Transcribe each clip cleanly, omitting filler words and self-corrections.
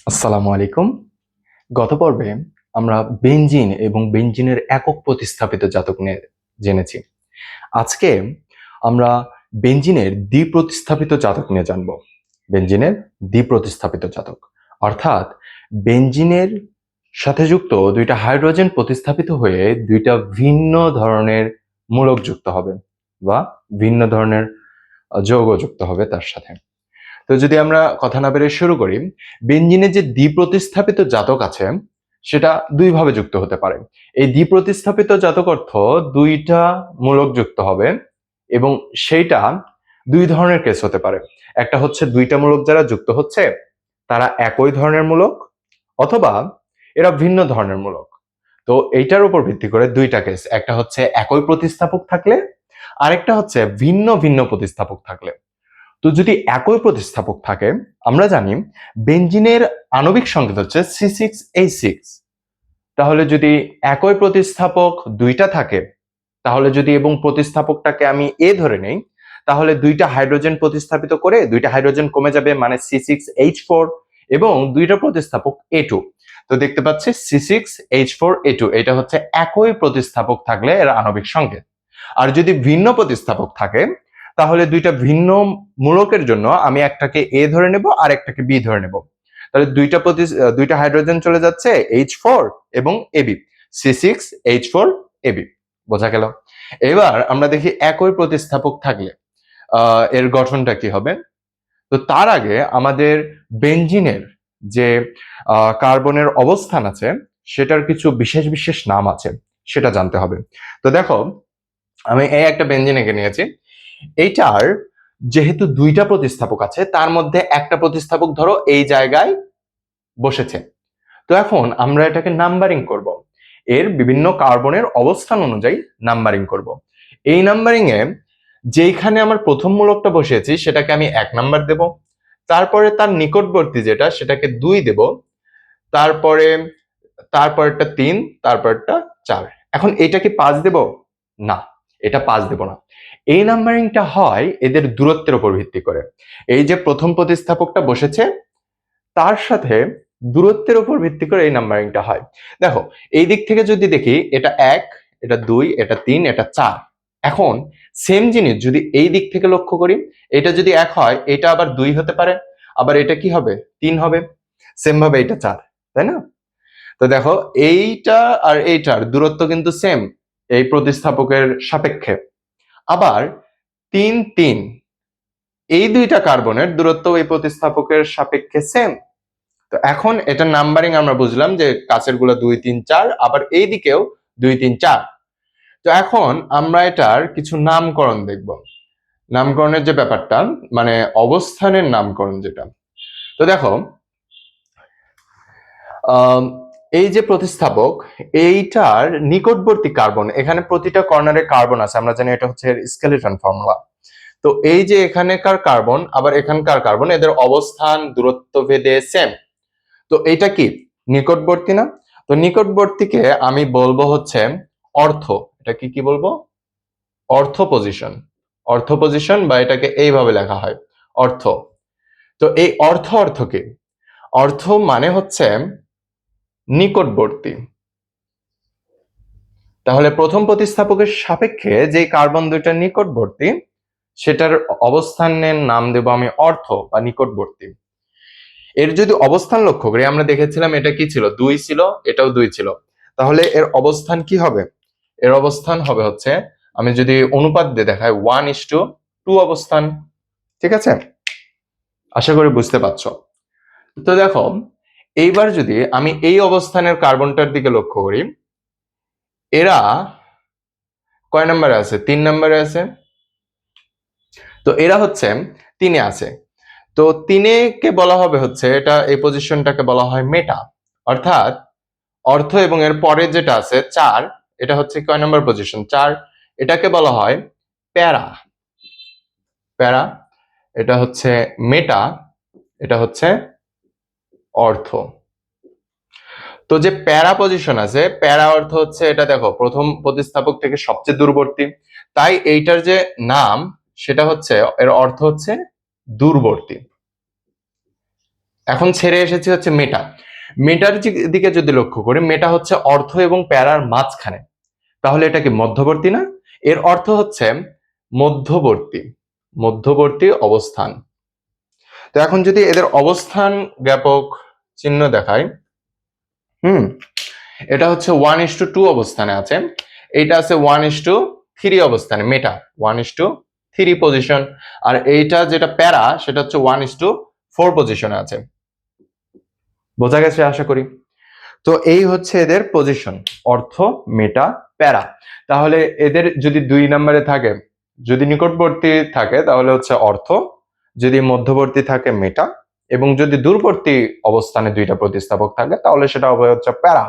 আসসালামু আলাইকুম। গত পর্বে আমরা বেনজিন এবং বেনজিনের একক প্রতিস্থাপিত জাতক নিয়ে জেনেছি। আজকে আমরা বেনজিনের দ্বিপ্রতিস্থাপিত জাতক নিয়ে জানব। বেনজিনের দ্বিপ্রতিস্থাপিত জাতক অর্থাৎ বেনজিনের সাথে যুক্ত দুইটা হাইড্রোজেন প্রতিস্থাপিত হয়ে দুইটা ভিন্ন ধরনের মূলক যুক্ত হবে বা ভিন্ন ধরনের যৌগ যুক্ত হবে তার সাথে। তো যদি আমরা কথা না বেরিয়ে শুরু করি, বেনজিনের যে দ্বিপ্রতিস্থাপিত জাতক আছে সেটা দুই ভাবে যুক্ত হতে পারে। এই দ্বিপ্রতিস্থাপিত জাতক অর্থ দুইটা মূলক যুক্ত হবে এবং সেইটা দুই ধরনের কেস হতে পারে। একটা হচ্ছে দুইটা মূলক যারা যুক্ত হচ্ছে তারা একই ধরনের মূলক, অথবা এরা ভিন্ন ধরনের মূলক। তো এইটার উপর ভিত্তি করে দুইটা কেস, একটা হচ্ছে একই প্রতিস্থাপক থাকলে, আরেকটা হচ্ছে ভিন্ন ভিন্ন প্রতিস্থাপক থাকলে। তো যদি একই প্রতিস্থাপক থাকে, আমরা জানি বেনজিনের আণবিক সংকেত হচ্ছে C6H6। তাহলে যদি একই প্রতিস্থাপক দুইটা থাকে, তাহলে যদি এবং প্রতিস্থাপকটাকে আমি এ ধরে নেই, তাহলে দুইটা হাইড্রোজেন প্রতিস্থাপিত করে দুইটা হাইড্রোজেন কমে যাবে, মানে C6H4, এবং দুইটা প্রতিস্থাপক A2। তো দেখতে পাচ্ছি C6H4A2, এটা হচ্ছে একই প্রতিস্থাপক থাকলে এর আণবিক সংকেত। আর যদি ভিন্ন প্রতিস্থাপক থাকে, তাহলে দুইটা ভিন্ন মূলকের জন্য আমি একটাকে এ ধরে নেব আর একটাকে বি ধরে নেব। তাহলে দুইটা হাইড্রোজেন চলে যাচ্ছে H4 এবং AB, C6H4AB। বোঝা গেল? এবার আমরা দেখি একই প্রতিস্থাপক থাকলে এর গঠনটা কি হবে। তো তার আগে আমাদের বেনজিনের যে কার্বনের অবস্থান আছে সেটার কিছু বিশেষ বিশেষ নাম আছে, সেটা জানতে হবে। তো দেখো, আমি এই একটা বেনজিন এঁকে নিয়েছি। এইটার যেহেতু দুইটা প্রতিস্থাপক আছে, তার মধ্যে একটা প্রতিস্থাপক ধরো এই জায়গায় বসেছে। তো এখন আমরা এটাকে নাম্বারিং করব, এর বিভিন্ন কার্বনের অবস্থান অনুযায়ী নাম্বারিং করব। এই নাম্বারিং এ যেইখানে আমার প্রথম মূলকটা বসিয়েছি সেটাকে আমি 1 নাম্বার দেব, তারপরে তার নিকটবর্তী যেটা সেটাকে 2 দেব, তারপরে তারপরটা 3, তারপরটা 4। এখন এটা কি 5 দেব? না, এটা 5 দেব না। এই নাম্বারিংটা হয় এদের দূরত্বের উপর ভিত্তি করে। এই যে প্রথম প্রতিস্থাপকটা বসেছে তার সাথে দূরত্বের উপর ভিত্তি করে এই নাম্বারিংটা হয়। দেখো, এই দিক থেকে যদি দেখি, এটা 1, এটা 2, এটা 3, এটা 4। এখন সেম জিনিস যদি এই দিক থেকে লক্ষ্য করি, এটা যদি 1 হয়, এটা আবার 2 হতে পারে, আবার এটা কি হবে? 3 হবে, সেম ভাবে এটা 4, তাই না? তো দেখো, এইটা আর এইটার দূরত্ব কিন্তু সেম এই প্রতিস্থাপকের সাপেক্ষে। আবার 3, 3, এই দুইটা কার্বনের দূরত্ব এই প্রতিস্থাপকের সাপেক্ষে সেম। তো এখন এটা নাম্বারিং আমরা বুঝলাম যে কাছের গুলো 2, 3, 4, আবার এই দিকেও 2, 3, 4। তো এখন আমরা এটার কিছু নামকরণ দেখব। নামকরণের যে ব্যাপারটা, মানে অবস্থানের নামকরণ যেটা। তো দেখো, এই যে প্রতিস্থাপক, এইটার নিকটবর্তী কার্বন, এখানে প্রতিটা কর্নারে কার্বন আছে, আমরা জানি এটা হচ্ছে স্কেলিটন ফর্মুলা। তো এই যে এখানেকার কার্বন আবার এখানকার কার্বন, এদের অবস্থান দূরত্ব ভেদে সেম। তো এটা কি নিকটবর্তী না? তো নিকটবর্তীকে আমি বলবো হচ্ছে অর্থ। এটা কি বলবো? অর্থ পজিশন। অর্থ পজিশন, বা এটাকে এইভাবে লেখা হয় অর্থ। তো এই অর্থ অর্থ কি? অর্থ মানে হচ্ছে নিকটবর্তী। তাহলে প্রথম প্রতিস্থাপকের সাপেক্ষে যে কার্বন দুইটা নিকটবর্তী, সেটার অবস্থানের নাম দেব আমি অর্থ বা নিকটবর্তী। এর যদি অবস্থান লক্ষ্য করি, আমরা দেখেছিলাম এটা কি ছিল? 2 ছিল, এটাও 2 ছিল। তাহলে এর অবস্থান কি হবে? এর অবস্থান হবে হচ্ছে, আমি যদি অনুপাত দিয়ে দেখাই, 1:2 অবস্থান। ঠিক আছে? আশা করি বুঝতে পারছো। তো দেখো, এইবার যদি আমি এই অবস্থানের কার্বনটার দিকে লক্ষ্য করি, এরা কয় নম্বরে আছে? 3 নম্বরে আছে। তো এরা হচ্ছে 3-এ আছে। তো 3-এ কে বলা হবে হচ্ছে, এটা এই পজিশনটাকে বলা হয় মেটা। অর্থাৎ অর্থ এবং এর পরে যেটা আছে 4, এটা হচ্ছে কয় নম্বর পজিশন? 4। এটাকে বলা হয় প্যারা। প্যারা, এটা হচ্ছে মেটা, এটা হচ্ছে অর্থ। তো যে প্যারা পজিশন আছে, প্যারা অর্থ হচ্ছে এটা, দেখো প্রথম প্রতিস্থাপক থেকে সবচেয়ে দূরবর্তী, তাই এইটার যে নাম সেটা হচ্ছে, এর অর্থ হচ্ছে দূরবর্তী। এখন ছেড়ে এসেছি হচ্ছে মেটা। মেটার দিকে যদি লক্ষ্য করি, মেটা হচ্ছে অর্থ এবং প্যারার মাঝখানে, তাহলে এটা কি মধ্যবর্তী না? এর অর্থ হচ্ছে মধ্যবর্তী, মধ্যবর্তী অবস্থান। তো এখন যদি এদের অবস্থান জ্ঞাপক চিহ্ন দেখাই, এটা হচ্ছে 1:2 অবস্থানে আছে, এইটা আছে 1:3 অবস্থানে, মেটা 1:3 পজিশন, আর এইটা যেটা প্যারা সেটা হচ্ছে 1:4 পজিশনে আছে। বোঝা গেছে আশা করি। তো এই হচ্ছে এদের পজিশন, অর্থ, মেটা, প্যারা। তাহলে এদের যদি 2 নম্বরে থাকে, যদি নিকটবর্তী থাকে তাহলে হচ্ছে অর্থ, যদি মধ্যবর্তী থাকে মেটা, এবং যদি দূরবর্তী অবস্থানে দুইটা প্রতিস্থাপক থাকে তাহলে সেটা হবে হচ্ছে প্যারা।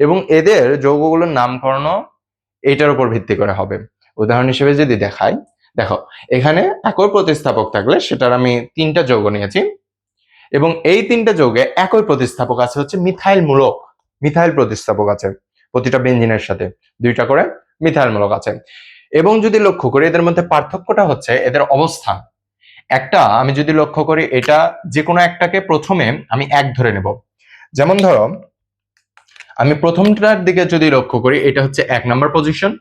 এবং এদের যৌগগুলোর নামকরণ এইটার উপর ভিত্তি করে হবে। উদাহরণ হিসেবে যদি দেখাই, দেখো এখানে একই প্রতিস্থাপক থাকলে সেটার আমি 3টা যৌগ নিয়েছি, এবং এই 3টা যৌগে একই প্রতিস্থাপক আছে হচ্ছে মিথাইল মূলক, মিথাইল প্রতিস্থাপক আছে প্রতিটা বেঞ্জিনের সাথে 2টা করে মিথাইল মূলক আছে। এবং যদি লক্ষ্য করি এদের মধ্যে পার্থক্যটা হচ্ছে এদের অবস্থান। একটা আমি যদি লক্ষ্য করি, এটা যে কোনো একটাকে প্রথমে আমি 1 ধরে নেব। যেমন ধরো আমি প্রথমটার দিকে যদি লক্ষ্য করি, এটা হচ্ছে 1 নাম্বার পজিশন,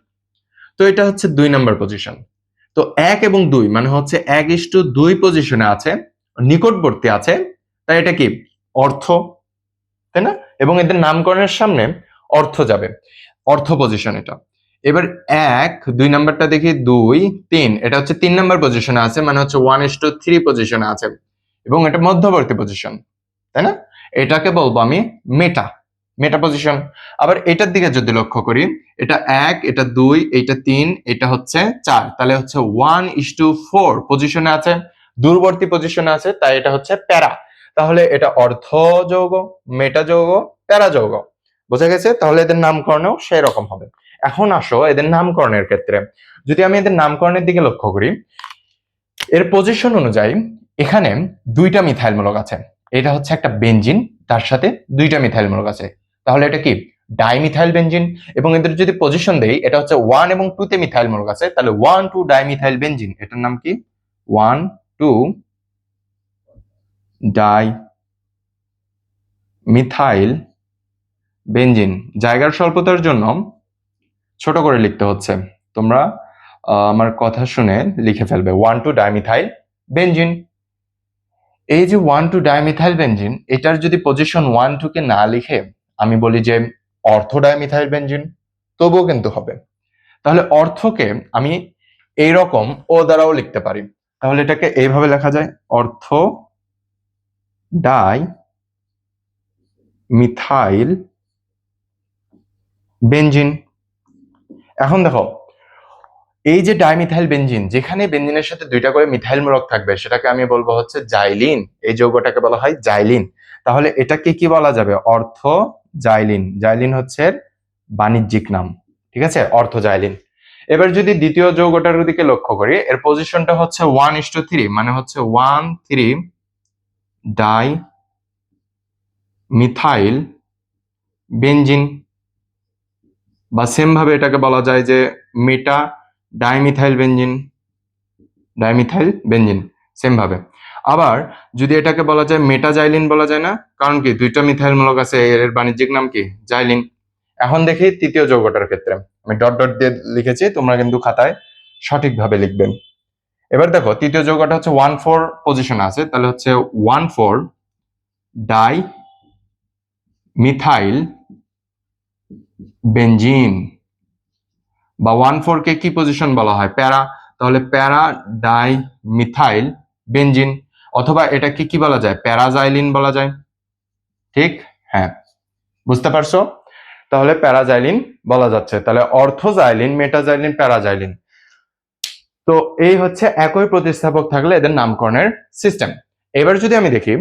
তো এটা হচ্ছে 2 নাম্বার পজিশন। তো 1 এবং 2 মানে হচ্ছে 1:2 পজিশনে আছে, নিকটবর্তী আছে, তাই এটা কি অর্থ, তাই না? এবং এদের নামকরণের সামনে অর্থ যাবে, অর্থ পজিশন এটা। এবার 1 2 নাম্বারটা দেখি, 2 3, এটা হচ্ছে 3 নাম্বার পজিশনে আছে, মানে হচ্ছে 1:3 পজিশনে আছে, এবং এটা মধ্যবর্তী পজিশন, তাই না? এটাকে বলবো আমি মেটা, মেটা পজিশন। আবার এটার দিকে যদি লক্ষ্য করি, এটা 1, এটা 2, এটা 3, এটা হচ্ছে 4, তাহলে হচ্ছে 1:4 পজিশনে আছে, দূরবর্তী পজিশনে আছে, তাই এটা হচ্ছে প্যারা। তাহলে এটা অর্থ যৌগ, মেটা যৌগ, প্যারা যৌগ। বোঝা গেছে? তাহলে এদের নামকরণও সেই রকম হবে। এখন আসো এদের নামকরণের ক্ষেত্রে, যদি আমি এদের নামকরণের দিকে লক্ষ্য করি, এর পজিশন অনুযায়ী এখানে 2টা মিথাইল মূলক আছে, এটা হচ্ছে একটা বেনজিন, তার সাথে 2টা মিথাইল মূলক আছে, তাহলে এটা কি ডাইমিথাইল বেনজিন। এবং এদের যদি পজিশন দেই, এটা হচ্ছে 1 এবং 2 তে মিথাইল মূলক আছে, তাহলে 1,2 ডাইমিথাইল বেনজিন, এটার নাম কি 1,2 ডাইমিথাইল বেনজিন। জায়গার স্বল্পতার জন্য ছোট করে লিখতে হচ্ছে, তোমরা আমার কথা শুনে লিখে ফেলবে 1,2 ডাইমিথাইল বেনজিন। এই যে 1,2 ডাইমিথাইল বেনজিন, এটার যদি পজিশন 1,2 কে না লিখে আমি বলি যে অর্থো ডাইমিথাইল বেনজিন, তবুও কিন্তু হবে। তাহলে অর্থকে আমি এইরকম ও দ্বারাও লিখতে পারি, তাহলে এটাকে এইভাবে লেখা যায়, অর্থ ডাই মিথাইল বেনজিন। এখন দেখো এই যে ডাইমিথাইল বেনজিন, যেখানে বেনজিনের সাথে 2টা করে মিথাইল মূলক থাকবে সেটাকে আমি বলবো হচ্ছে জাইলিন, এই যৌগটাকে বলা হয় জাইলিন। তাহলে এটাকে কি বলা যাবে, অর্থ জাইলিন। জাইলিন হচ্ছে বাণিজ্যিক নাম, ঠিক আছে, অর্থ জাইলিন। এবার যদি দ্বিতীয় যৌগটার দিকে লক্ষ্য করি, এর পজিশনটা হচ্ছে 1:3, মানে হচ্ছে 1,3 ডাই মিথাইল বেনজিন, বা সেম ভাবে এটাকে বলা যায় যে meta dimethyl benzene, dimethyl benzene same ভাবে। আবার যদি এটাকে বলা যায় মেটা জাইলিন বলা যায় না, কারণ কি 2টা মিথাইল মূলক আছে, এর বাণিজ্যিক নাম কি জাইলিন। এখন দেখি তৃতীয় যৌগটার ক্ষেত্রে, আমি ডট ডট দিয়ে লিখেছি, তোমরা কিন্তু খাতায় সঠিকভাবে লিখবেন। এবার দেখো তৃতীয় যৌগটা হচ্ছে 1,4 পজিশন আছে, তাহলে হচ্ছে 1,4 ডাই মিথাইল বেনজিন, বা 1,4 কে কি পজিশন বলা হয়, প্যারা, তাহলে প্যারা ডাই মিথাইল বেনজিন। অথবা এটাকে কি বলা যায়, প্যারাজাইলিন বলা যায়, ঠিক? হ্যাঁ, বুঝতে পারছো? তাহলে প্যারাজাইলিন বলা যাচ্ছে, তাহলে অর্থোজাইলিন, মেটাজাইলিন, প্যারাজাইলিন। তো এই হচ্ছে একই প্রতিস্থাপক থাকলে এদের নামকরণের সিস্টেম। এবার যদি আমি দেখি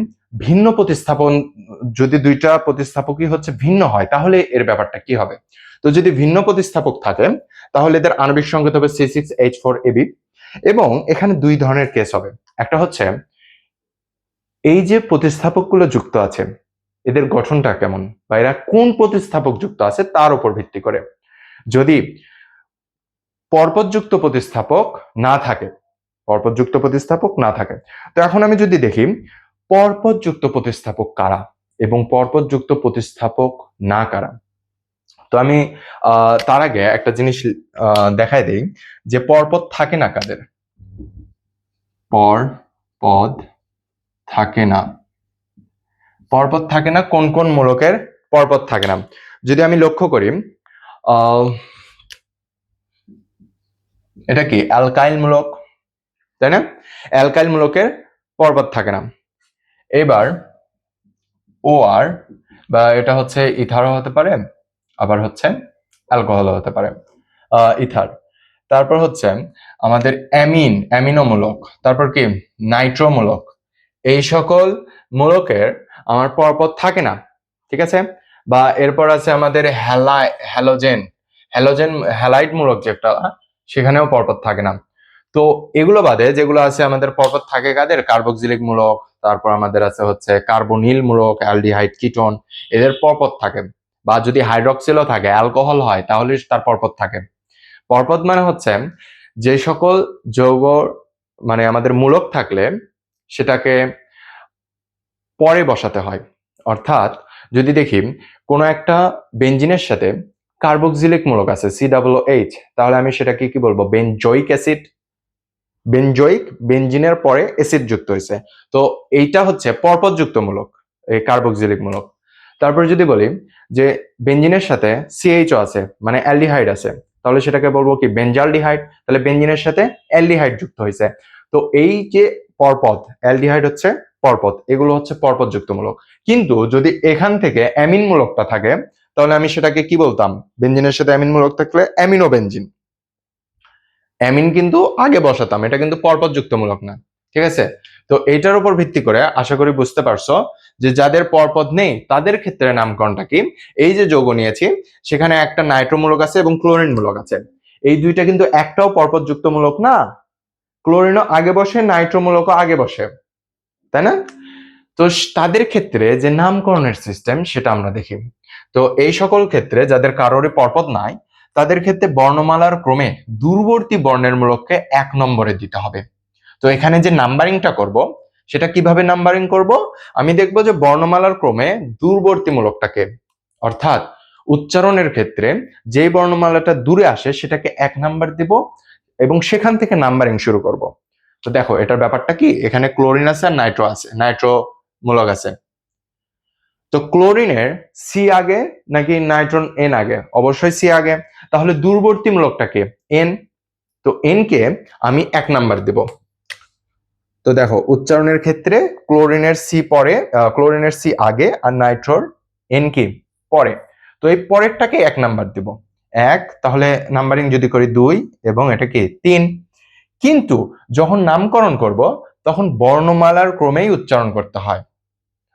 ভিন্ন প্রতিস্থাপন, যদি 2টা প্রতিস্থাপকই হচ্ছে ভিন্ন হয় তাহলে এর ব্যাপারটা কি হবে। তো যদি ভিন্ন প্রতিস্থাপক থাকে তাহলে এদের আণবিক সংকেত হবে C6H4Ab, এবং এখানে 2 ধরনের কেস হবে। একটা হচ্ছে এই যে প্রতিস্থাপকগুলো যুক্ত আছে এদের গঠনটা কেমন, বা এরা কোন প্রতিস্থাপক যুক্ত আছে তার উপর ভিত্তি করে। যদি পরপরযুক্ত প্রতিস্থাপক না থাকে, পরপরযুক্ত প্রতিস্থাপক না থাকে, তো এখন আমি যদি দেখি পরপরযুক্ত প্রতিস্থাপক কারা এবং পরপরযুক্ত প্রতিস্থাপক না কারা। তো আমি তার আগে একটা জিনিস দেখাই দেই যে পরপদ থাকে না কাদের, পরপদ থাকে না, পরপদ থাকে না কোন কোন মূলকের পরপদ থাকে না। যদি আমি লক্ষ্য করি এটা কি অ্যালকাইল মূলক, তাই না? অ্যালকাইল মূলকের পরপদ থাকে না। এবার ও আর বা এটা হচ্ছে ইথারও হতে পারে, আবার হচ্ছে অ্যালকোহলও হতে পারে, ইথার। তারপর হচ্ছে আমাদের অ্যামিনোমূলক, তারপর কি নাইট্রোমূলক, এই সকল মূলকের আমার পরপদ থাকে না, ঠিক আছে? বা এরপর আছে আমাদের হ্যালোজেন, হ্যালাইড মূলক যেটা, সেখানেও পরপদ থাকে না। তো এগুলো বাদে যেগুলো আছে আমাদের পরপদ থাকে কাদের, কার্বক্সিলিক মূলক, তারপর আমাদের আছে হচ্ছে কার্বনিল মূলক, অ্যালডিহাইড, কিটোন, এদের পরপদ থাকে। বা যদি হাইড্রক্সিলও থাকে, অ্যালকোহল হয়, তাহলে তার পরপদ থাকে। পরপদ মানে হচ্ছে যে সকল যৌগ মানে আমাদের মূলক থাকলে সেটাকে পরে বসাতে হয়। অর্থাৎ যদি দেখি কোনো একটা বেঞ্জিনের সাথে কার্বক্সিলিক মূলক আছে COOH, তাহলে আমি সেটাকে কি বলবো, বেনজোইক অ্যাসিড। বেঞ্জিনের পরে অ্যাসিড যুক্ত হয়েছে, তো এইটা হচ্ছে পরপদযুক্ত মূলক, এই কার্বক্সিলিক মূলক। তারপর যদি বলি যে বেঞ্জিনের সাথে CHO আছে মানে অ্যালডিহাইড আছে, তাহলে সেটাকে বলবো কি বেনজালডিহাইড, তাহলে বেঞ্জিনের সাথে অ্যালডিহাইড যুক্ত হয়েছে। তো এই যে পরপদ, অ্যালডিহাইড হচ্ছে পরপদ, এগুলো হচ্ছে পরপদযুক্ত মূলক। কিন্তু যদি এখান থেকে অ্যামিন মূলকটা থাকে, তাহলে আমি সেটাকে কি বলতাম, বেঞ্জিনের সাথে অ্যামিন মূলক থাকলে অ্যামিনো বেঞ্জিন। অ্যামিন কিন্তু আগে বসাতাম, এটা কিন্তু পরপদযুক্ত মূলক না, ঠিক আছে? তো এইটার উপর ভিত্তি করে আশা করি বুঝতে পারছো যে যাদের পরপদ নেই তাদের ক্ষেত্রে নামকরণটা কি। এই যে যৌগ নিয়েছি সেখানে একটা নাইট্রোমূলক আছে এবং ক্লোরিন মূলক আছে, এই দুইটা কিন্তু একটাও পরপদযুক্ত মূলক না। ক্লোরিনও আগে বসে, নাইট্রোমূলকও আগে বসে, তাই না? তো তাদের ক্ষেত্রে যে নামকরণের সিস্টেম সেটা আমরা দেখি। তো এই সকল ক্ষেত্রে যাদের কারোরই পরপদ নাই, তাদের ক্ষেত্রে বর্ণমালার ক্রমে দূরবর্তী বর্ণের মূলককে 1 নম্বরে দিতে হবে। তো এখানে যে নাম্বারিংটা করব সেটা কিভাবে নাম্বারিং করব, আমি দেখব যে বর্ণমালার ক্রমে দূরবর্তী মূলকটাকে, অর্থাৎ উচ্চারণের ক্ষেত্রে যে বর্ণমালাটা দূরে আসে সেটাকে 1 নাম্বার দিব এবং সেখান থেকে নাম্বারিং শুরু করব। তো দেখো এটার ব্যাপারটা কি, এখানে ক্লোরিন আছে আর নাইট্রো মূলক আছে। তো ক্লোরিনের সি আগে নাকি নাইট্রন এন আগে? অবশ্যই সি আগে, তাহলে দূরবর্তী মূলকটাকে এন, তো এন কে আমি 1 নাম্বার দেব। তো দেখো উচ্চারণের ক্ষেত্রে ক্লোরিনের সি পরে, ক্লোরিনের সি আগে আর নাইট্রোর এন কি পরে, তো এই পরেরটাকে 1 নাম্বার দেব। 1, তাহলে নাম্বারিং যদি করি 2 এবং এটা কি 3। কিন্তু যখন নামকরণ করব তখন বর্ণমালার ক্রমেই উচ্চারণ করতে হয়।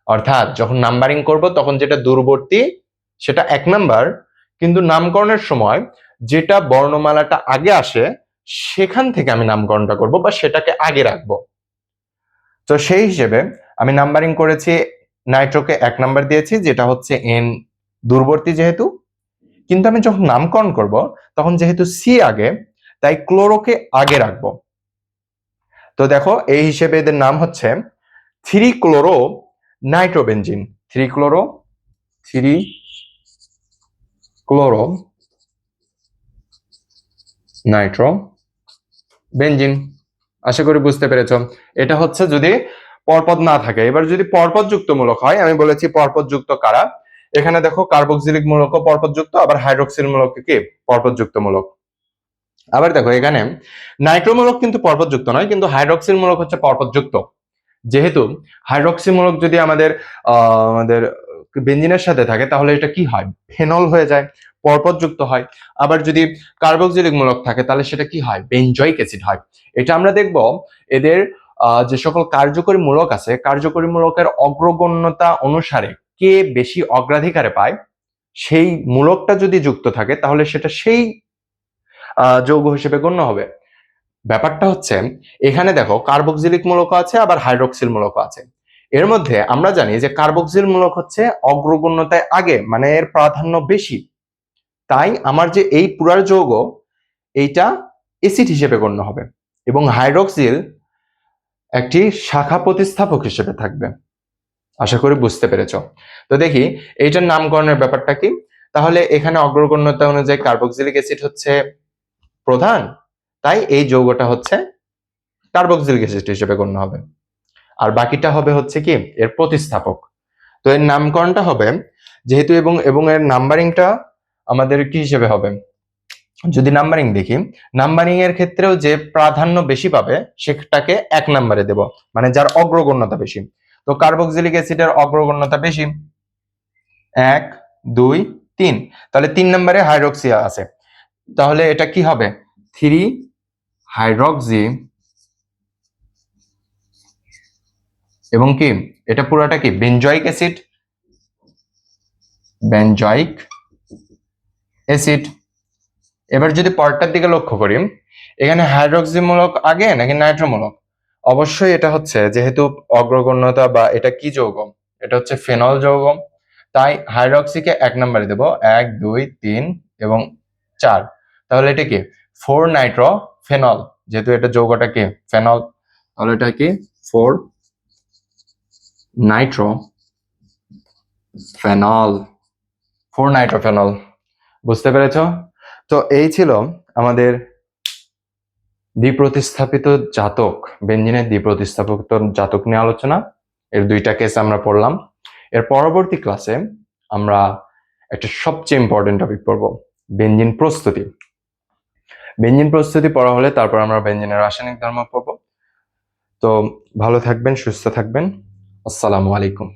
অর্থাৎ যখন নাম্বারিং করব তখন যেটা দূরবর্তী সেটা 1 নাম্বার, কিন্তু নামকরণের সময় যেটা বর্ণমালাটা আগে আসে সেখান থেকে আমি নামকরণটা করব বা সেটাকে আগে রাখবো। তো সেই হিসেবে আমি নাম্বারিং করেছি, নাইট্রোকে 1 নাম্বার দিয়েছি যেটা হচ্ছে এন দূরবর্তী যেহেতু, কিন্তু আমি যখন নামকরণ করব তখন যেহেতু সি আগে তাই ক্লোরোকে আগে রাখবো। তো দেখো এই হিসেবে এদের নাম হচ্ছে 3 chloro nitrobenzene, 3 chloro nitro benzene. আশা করি বুঝতে পেরেছ। এটা হচ্ছে যদি পরপদ না থাকে। এবার যদি পরপদ যুক্ত মূলক হয়, আমি বলেছি পরপদ যুক্ত কারা, এখানে দেখো কার্বক্সিলিক মূলকও পরপদ যুক্ত, আবার হাইড্রক্সিল মূলক কি পরপদ যুক্ত মূলক। আবার দেখো এখানে নাইট্রোমূলক কিন্তু পরপদ যুক্ত নয়, কিন্তু হাইড্রক্সিল মূলক হচ্ছে পরপদ যুক্ত। যেহেতু হাইড্রক্সি মূলক যদি আমাদের বেঞ্জিনের সাথে থাকে তাহলে এটা কি হয়, ফেনল হয়ে যায়, পরপদ যুক্ত হয়। আবার যদি কার্বক্সিলিক মূলক থাকে তাহলে সেটা কি হয়, বেনজয়িক অ্যাসিড হয়। এটা আমরা দেখব এদের যে সকল কার্যকরী মূলক আছে, কার্যকরী মূলকের অগ্রগণ্যতা অনুসারে কে বেশি অগ্রাধিকারে পায়, সেই মূলকটা যদি যুক্ত থাকে তাহলে সেটা সেই যৌগ হিসেবে গণ্য হবে। ব্যাপারটা হচ্ছে এখানে দেখো কার্বক্সিলিক মূলক আছে আবার হাইড্রক্সিল মূলক আছে। এর মধ্যে আমরা জানি যে কার্বক্সিল মূলক হচ্ছে অগ্রগণ্যতায় আগে, মানে এর প্রাধান্য বেশি, তাই আমার যে এই পুরার যৌগ এইটা অ্যাসিড হিসেবে গণ্য হবে এবং হাইড্রক্সিল একটি শাখা প্রতিস্থাপক হিসেবে থাকবে। আশা করি বুঝতে পেরেছো। তো দেখি এইটার নামকরণের ব্যাপারটা কি। তাহলে এখানে অগ্রগণ্যতা অনুযায়ী কার্বক্সিলিক অ্যাসিড হচ্ছে প্রধান, তাই এই যৌগটা হচ্ছে কার্বক্সিলিক অ্যাসিড হিসেবে গণ্য হবে। আর বাকিটা হবে হচ্ছে কি এর প্রতিস্থাপক। তো এর নামকরণটা হবে যেহেতু এবং এবং এর নাম্বারিংটা আমাদের কি হিসেবে হবে, যদি নাম্বারিং দেখি, নাম্বারিং এর ক্ষেত্রেও যে প্রাধান্য বেশি পাবে সেটাকে 1 নম্বরে দেব, মানে যার অগ্রগণ্যতা বেশি। তো কার্বক্সিলিক অ্যাসিডের অগ্রগণ্যতা বেশি, 1 2 3, তাহলে 3 নম্বরে হাইড্রক্সি আছে, তাহলে এটা কি হবে 3 হাইড্রক্সি, এবং কি এটা পুরোটা কি বেনজয়িক অ্যাসিড, বেনজয়িক অ্যাসিড। এবার যদি পরেরটার দিকে লক্ষ্য করি, এখানে হাইড্রক্সিমূলক আগে নাকি নাইট্রোমূলক, অবশ্যই এটা হচ্ছে যেহেতু অগ্রগণ্যতা বা এটা কি যৌগ, এটা হচ্ছে ফেনল যৌগ, তাই হাইড্রক্সিকে 1 নম্বরে দেব, 1 2 3 এবং 4, তাহলে এটা কি 4 নাইট্রো ফেনল, যেহেতু এটা যৌগটা কি ফেনল, তাহলে এটা কি 4 নাইট্রো ফেনল, 4 নাইট্রোফেনল। বুঝতে পেরেছো? তো এই ছিল আমাদের দ্বিপ্রতিস্থাপিত জাতক, বেঞ্জিনের দ্বিপ্রতিস্থাপিত জাতক নিয়ে আলোচনা। এর 2টা কেস আমরা পড়লাম। এর পরবর্তী ক্লাসে আমরা একটা সবচেয়ে ইম্পর্টেন্ট টপিক পড়বো, বেঞ্জিন প্রস্তুতি। বেঞ্জিন প্রস্তুতি পড়া হলে তারপর আমরা বেঞ্জিনের রাসায়নিক ধর্ম পড়বো। তো ভালো থাকবেন, সুস্থ থাকবেন। আসসালামু আলাইকুম।